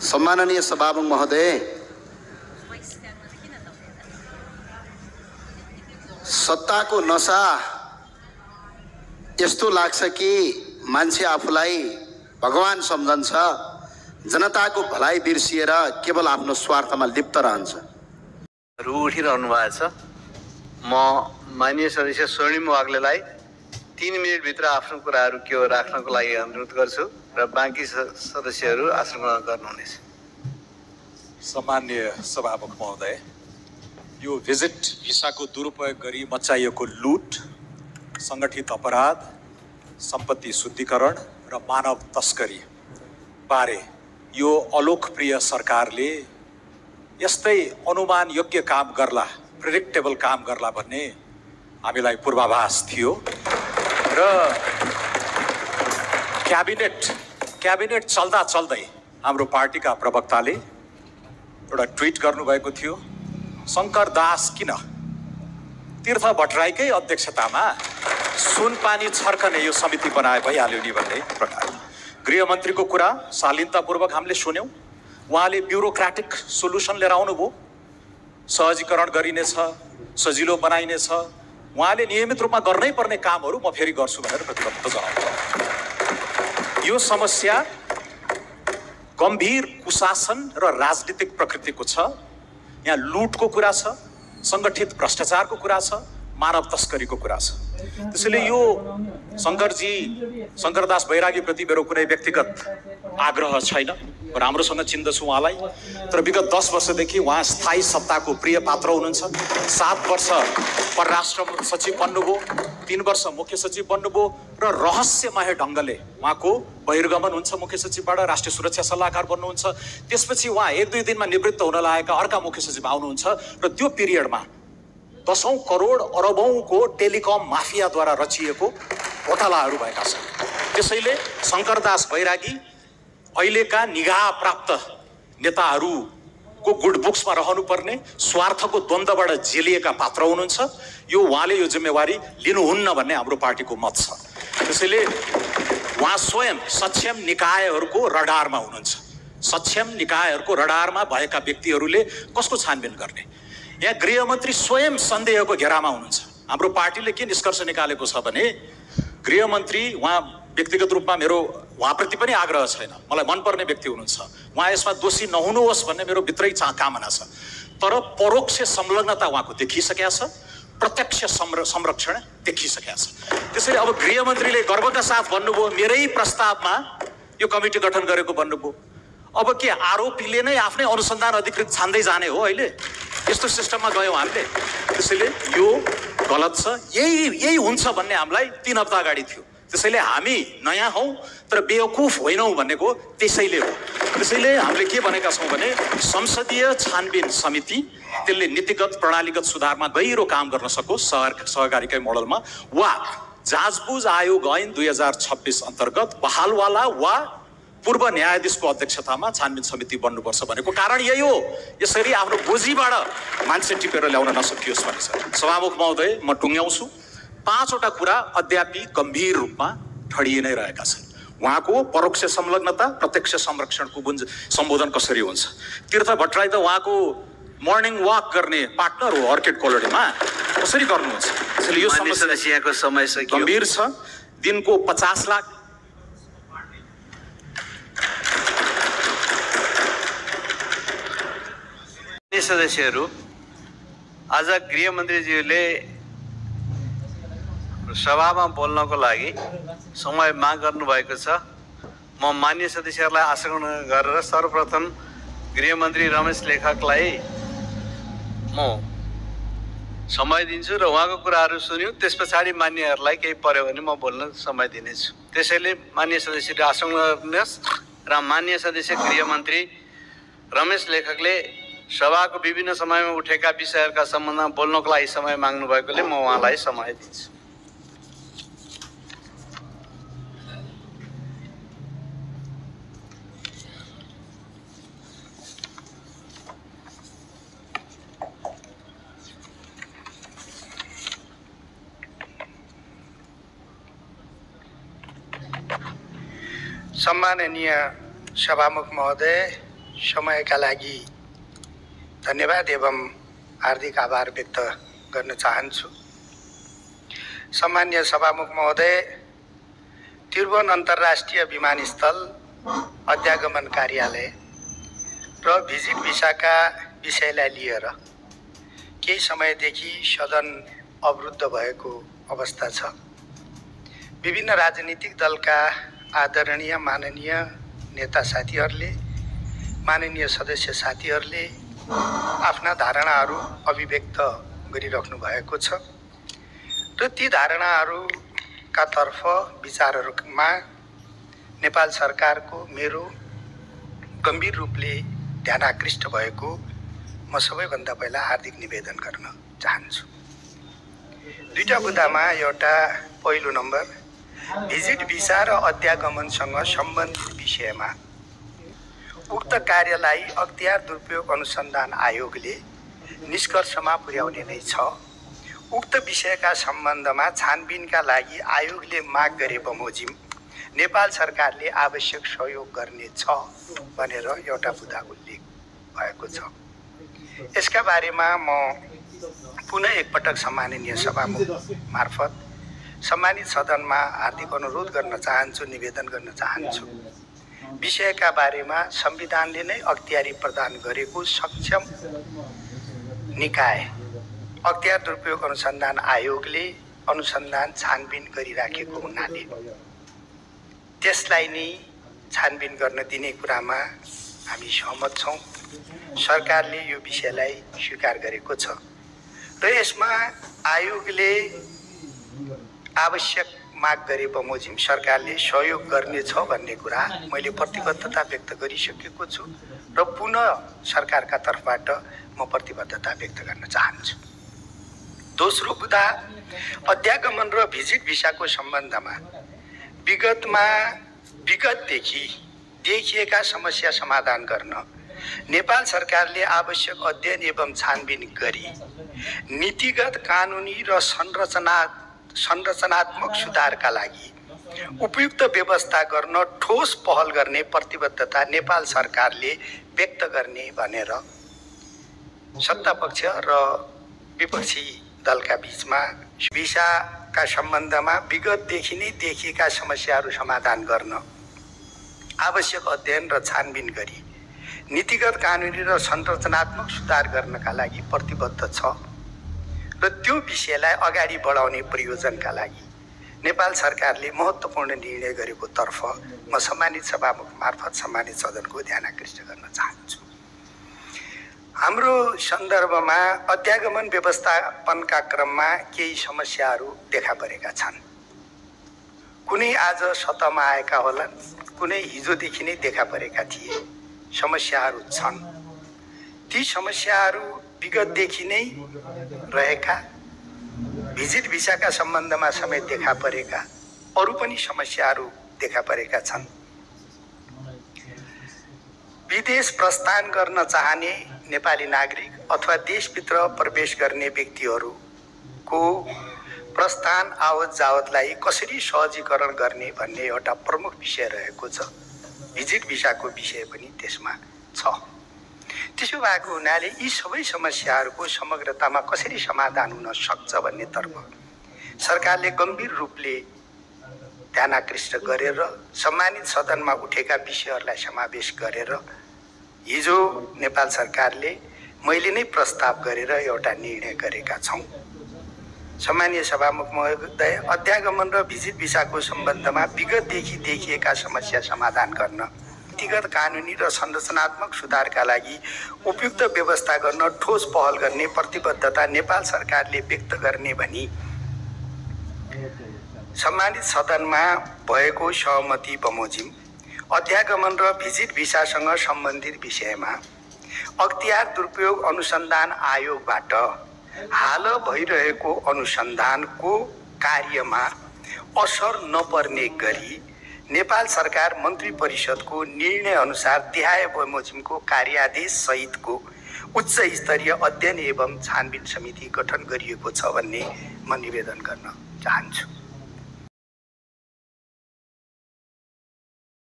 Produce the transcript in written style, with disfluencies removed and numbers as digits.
सम्माननीय सभामुख महोदय, सत्ताको नशा यस्तो लाग्छ कि मान्छे आफूलाई भगवान सम्झन्छ, जनताको भलाइ बिर्सिएर केवल आफ्नो स्वार्थमा लिप्त रहन्छ। उठिरहनु भएको छ। म माननीय सदस्य स्वर्णिम वाग्लेलाई 3 मिनेटभित्र आफ्नो कुराहरू के हो राख्नको लागि अनुरोध गर्छु र बाँकी सदस्यहरू आसन ग्रहण गर्नुहुनेछ। सम्माननीय सभामुख महोदय, यो भिजिट भिसाको दुरुपयोग गरी मचाइएको लुट, सङ्गठित अपराध, सम्पत्ति शुद्धिकरण र मानव तस्करी बारे यो अलोकप्रिय सरकारले यस्तै अनुमान योग्य काम गर्ला, प्रेडिक्टेबल काम गर्ला भन्ने हामीलाई पूर्वाभास थियो र क्याबिनेट चल्दा चल्दै हाम्रो पार्टीका प्रवक्ताले एउटा ट्विट गर्नुभएको थियो, शङ्कर दास किन तीर्थ भट्टराईकै अध्यक्षतामा सुनपानी छर्कने यो समिति बनाए भइहाल्यो नि भन्ने प्रकार। गृहमन्त्रीको कुरा शालीनतापूर्वक हामीले सुन्यौँ। उहाँले ब्युरोक्रेटिक सोल्युसन लिएर आउनुभयो, सहजीकरण गरिनेछ, सजिलो बनाइनेछ, उहाँले नियमित रूपमा गर्नै पर्ने कामहरू म फेरि गर्छु भनेर प्रतिबद्धता जनाउनु। यो समस्या गम्भीर कुशासन र राजनीतिक प्रकृतिको छ। यहाँ लुटको कुरा छ, सङ्गठित भ्रष्टाचारको कुरा छ, मानव तस्करीको कुरा छ। त्यसैले यो शङ्करदास बैरागीप्रति मेरो कुनै व्यक्तिगत आग्रह छैन, म राम्रोसँग चिन्दछु उहाँलाई। तर विगत 10 वर्षदेखि उहाँ स्थायी सत्ताको प्रिय पात्र हुनुहुन्छ। 7 वर्ष परराष्ट्र सचिव बन्नुभयो, 3 वर्ष मुख्य सचिव बन्नुभयो र रहस्यमय ढङ्गले उहाँको बहिर्गमन हुन्छ मुख्य सचिवबाट, राष्ट्रिय सुरक्षा सल्लाहकार बन्नुहुन्छ। त्यसपछि उहाँ 1-2 दिनमा निवृत्त हुन लागेका अर्का मुख्य सचिव आउनुहुन्छ र त्यो पिरियडमा 10औं करोड अरबौंको टेलिकम माफियाद्वारा रचिएको घोटालाहरू भएका छन्। त्यसैले शङ्करदास बैरागी अहिलेका निगाह प्राप्त नेताहरूको गुड बुक्समा रहनुपर्ने स्वार्थको द्वन्द्वबाट जेलिएका पात्र हुनुहुन्छ। यो उहाँले यो जिम्मेवारी लिनुहुन्न भन्ने हाम्रो पार्टीको मत छ। त्यसैले उहाँ स्वयं सक्षम निकायहरूको रडारमा हुनुहुन्छ। सक्षम निकायहरूको रडारमा भएका व्यक्तिहरूले कसको छानबिन गर्ने? यहाँ गृहमन्त्री स्वयं सन्देहको घेरामा हुनुहुन्छ। हाम्रो पार्टीले के निष्कर्ष निकालेको छ भने गृहमन्त्री, उहाँ व्यक्तिगत रूपमा मेरो उहाँप्रति पनि आग्रह छैन, मलाई मनपर्ने व्यक्ति हुनुहुन्छ, उहाँ यसमा दोषी नहुनुहोस् भन्ने मेरो भित्रै कामना छ। तर परोक्ष संलग्नता उहाँको देखिसकेका छ, प्रत्यक्ष संरक्षण देखिसकेका छ। त्यसैले अब गृहमन्त्रीले गर्वका साथ भन्नुभयो मेरै प्रस्तावमा यो कमिटी गठन गरेको भन्नुभयो। अब के आरोपीले नै आफ्नै अनुसन्धान अधिकृत छान्दै जाने हो? अहिले यस्तो सिस्टममा गयौँ हामीले। त्यसैले यो गलत छ। यही हुन्छ भन्ने हामीलाई 3 हप्ता अगाडि थियो। त्यसैले हामी नयाँ हौँ तर बेवकुफ होइनौँ भनेको त्यसैले हो। त्यसैले हामीले के भनेका छौँ भने संसदीय छानबिन समिति त्यसले नीतिगत प्रणालीगत सुधारमा गहिरो काम गर्न सकोस् सहकारीकै मोडलमा, वा जाँचबुझ आयोग ऐन 2026 अन्तर्गत बहालवाला वा पूर्व न्यायाधीशको अध्यक्षतामा छानबिन समिति बन्नुपर्छ भनेको कारण यही हो। यसरी आफ्नो गोजीबाट मान्छे टिपेर ल्याउन नसकियोस् भन्ने छ। सभामुख महोदय, म टुङ्ग्याउँछु। 5वटा कुरा अद्यापि गम्भीर रूपमा ठडिए नै रहेका छन्। उहाँको परोक्ष संलग्नता, प्रत्यक्ष संरक्षणको सम्बोधन कसरी हुन्छ? तीर्थ भट्टराई त उहाँको मर्निङ वाक गर्ने पार्टनर हो अर्किड कोलोनीमा, कसरी गर्नुहुन्छ? त्यसैले यो समस्याको समय गम्भीर छ। दिनको 50 लाख सदस्यहरू, आज गृहमन्त्रीज्यूले सभामा बोल्नको लागि समय माग गर्नुभएको छ। म मान्य सदस्यहरूलाई आसन गरेर सर्वप्रथम गृहमन्त्री रमेश लेखकलाई म समय दिन्छु र उहाँको कुराहरू सुन्यौँ। त्यस पछाडि मान्यहरूलाई केही पर्यो भने म बोल्न समय दिनेछु। त्यसैले मान्य सदस्यले आसन गर्नुहोस् र मान्य सदस्य गृहमन्त्री रमेश लेखकले सभाको विभिन्न समयमा उठेका विषयहरूका सम्बन्धमा बोल्नको लागि समय माग्नु भएकोले म उहाँलाई समय दिन्छु। सम्माननीय सभामुख महोदय, समयका लागि धन्यवाद एवं हार्दिक आभार व्यक्त गर्न चाहन्छु। सम्मान्य सभामुख महोदय, त्रिभुवन अन्तर्राष्ट्रिय विमानस्थल अध्यागमन कार्यालय र भिजिट भिसाका विषयलाई लिएर केही समयदेखि सदन अवरुद्ध भएको अवस्था छ। विभिन्न राजनीतिक दलका आदरणीय माननीय नेता साथीहरूले, माननीय सदस्य साथीहरूले आफ्ना धारणाहरू अभिव्यक्त गरिराख्नु भएको छ र ती धारणाहरूका तर्फ विचारहरूमा नेपाल सरकारको मेरो गम्भीर रूपले ध्यान आकृष्ट भएको म सबैभन्दा पहिला हार्दिक निवेदन गर्न चाहन्छु। दुईटा बुदामा एउटा पहिलो नम्बर भिजिट भिसा र अध्यागमनसँग सम्बन्धित विषयमा उक्त कार्यलाई अख्तियार दुरुपयोग अनुसन्धान आयोगले निष्कर्षमा पुर्याउने नै छ। उक्त विषयका सम्बन्धमा छानबिनका लागि आयोगले माग गरे बमोजिम नेपाल सरकारले आवश्यक सहयोग गर्नेछ भनेर एउटा बुदा उल्लेख भएको छ। यसका बारेमा म पुनः एकपटक सम्माननीय सभामुख मार्फत सम्मानित सदनमा हार्दिक अनुरोध गर्न चाहन्छु, निवेदन गर्न चाहन्छु। विषयका बारेमा संविधानले नै अख्तियारी प्रदान गरेको सक्षम निकाय अख्तियार दुरुपयोग अनुसन्धान आयोगले अनुसन्धान छानबिन गरिराखेको हुनाले त्यसलाई नै छानबिन गर्न दिने कुरामा हामी सहमत छौँ। सरकारले यो विषयलाई स्वीकार गरेको छ र यसमा आयोगले आवश्यक माग गरे बमोजिम सरकारले सहयोग गर्नेछ भन्ने कुरा मैले प्रतिबद्धता व्यक्त गरिसकेको छु र पुनः सरकारका तर्फबाट म प्रतिबद्धता व्यक्त गर्न चाहन्छु। दोस्रो बुदा अध्यागमन र भिजिट भिसाको सम्बन्धमा विगतदेखि देखिएका समस्या समाधान गर्न नेपाल सरकारले आवश्यक अध्ययन एवं छानबिन गरी नीतिगत, कानुनी र संरचनात्मक सुधारका लागि उपयुक्त व्यवस्था गर्न ठोस पहल गर्ने प्रतिबद्धता नेपाल सरकारले व्यक्त गर्ने भनेर सत्तापक्ष र विपक्षी दलका बीचमा भिसाका सम्बन्धमा विगतदेखि नै देखिएका समस्याहरू समाधान गर्न आवश्यक अध्ययन र छानबिन गरी नीतिगत, कानुनी र संरचनात्मक सुधार गर्नका लागि प्रतिबद्ध छ र त्यो विषयलाई अगाडि बढाउने प्रयोजनका लागि नेपाल सरकारले महत्त्वपूर्ण निर्णय गरेको तर्फ म सम्मानित सभामुख मार्फत सम्मानित सदनको ध्यान आकृष्ट गर्न चाहन्छु। हाम्रो सन्दर्भमा अध्यागमन व्यवस्थापनका क्रममा केही समस्याहरू देखा परेका छन्। कुनै आज सतहमा आएका होलान्, कुनै हिजोदेखि नै देखा परेका थिए समस्याहरू छन्। ती समस्याहरू विगतदेखि नै रहेका, भिजिट भिसाका सम्बन्धमा समेत देखा परेका अरू पनि समस्याहरू देखा परेका छन्। विदेश प्रस्थान गर्न चाहने नेपाली नागरिक अथवा देशभित्र प्रवेश गर्ने व्यक्तिहरूको प्रस्थान आवत जावतलाई कसरी सहजीकरण गर्ने भन्ने एउटा प्रमुख विषय रहेको छ। भिजिट भिसाको विषय पनि त्यसमा छ। त्यसो भएको हुनाले यी सबै समस्याहरूको समग्रतामा कसरी समाधान हुन सक्छ भन्ने तर्फ सरकारले गम्भीर रूपले ध्यान आकृष्ट गरेर सम्मानित सदनमा उठेका विषयहरूलाई समावेश गरेर हिजो नेपाल सरकारले मैले नै प्रस्ताव गरेर एउटा निर्णय गरेका छौँ। सम्मानीय सभामुख महोदय, अध्यागमन र भिजिट भिसाको सम्बन्धमा विगतदेखि देखिएका समस्या समाधान गर्न नीतिगत, कानुनी र संरचनात्मक सुधारका लागि उपयुक्त व्यवस्था गर्न ठोस पहल गर्ने प्रतिबद्धता नेपाल सरकारले व्यक्त गर्ने भनी सम्मानित सदनमा भएको सहमति बमोजिम अध्यागमन र भिजिट भिसासँग सम्बन्धित विषयमा अख्तियार दुरुपयोग अनुसन्धान आयोगबाट हाल भइरहेको अनुसन्धानको कार्यमा असर नपर्ने गरी नेपाल सरकार मन्त्री परिषदको निर्णय अनुसार देहाय बमोजिमको कार्यादेश सहितको उच्च स्तरीय अध्ययन एवं छानबिन समिति गठन गरिएको छ भन्ने म निवेदन गर्न चाहन्छु।